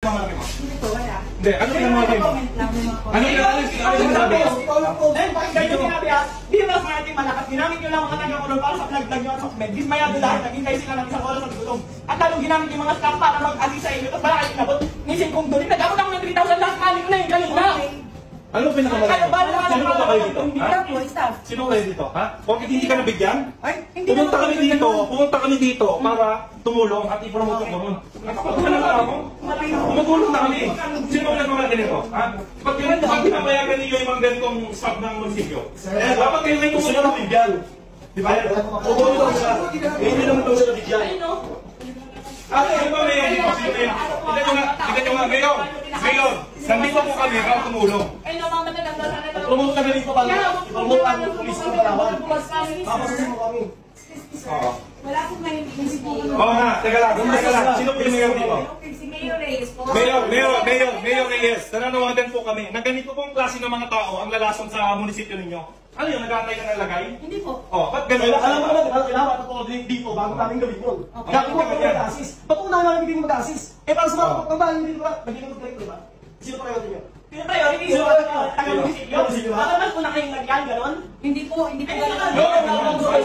Hindi po, wala. Hindi, ano pinamahagi mo? Ano sinabi? Ikaw lang po. Dahil bakit ganyan sinabi ha? Di ba sa ating malakas, ginamit nyo lang mga taga-kulong para sa vlog nyo at sokmed. Dismayado lahat, naghintay sila ng isang oras sa gutom. At lalong ginamit yung mga staff para mag-alis sa inyo. Tapos wala kayo kinabot. Nisip kong doon, nag-abot ako ng 3,000 lahat kanin ko na yung kanina. Ano pinakamalaki? Sino ba kayo dito? Staff po, staff. Sino kayo dito? Ha? Bakit hindi ka nabigyan? Ay, hindi Pumunta kami dito para tumulong at ipromote ko mo. Tumutulong na kami. Sino ang nagmamalaki nito? Ha? Pag pinapayagan ninyo yung mga ganitong staff ng munisipyo, dapat kayo may gusto nyo nabigyan. Di ba? Tumulong daw siya. Hindi naman daw siya nabigyan. Ano ba may hindi ko sino? Tignan nyo nga, Mayor, nandito po kami para tumulong. Ay, no, mga mataganda sana lang. Promote kami dito para ipromote ang pulis ng Palawan. Papasasin mo kami. Oo. Wala pong mahimik po. Oo nga, teka lang. Sino po yung Mayor dito? Si Mayor Reyes po. Mayor Reyes, nananawagan po kami na ganito pong klase ng mga tao ang lalason sa munisipyo ninyo. Ano yun, nag-aantay ka ng lagay? Hindi po. Oh, ba't gano'n? Alam mo naman, kailangan ito dito bago namin gawin yun. Gagawin ko mag-assist. Ba't una namin hindi mag-assist? Eh, para sa mga pagbabahin hindi ba? Naging mag-direct, di ba? Sino priority nyo? Sino priority? Sino taga-munisipyo? Bakit mas una kayong lagyan, gano'n? Hindi po, hindi po. Ay,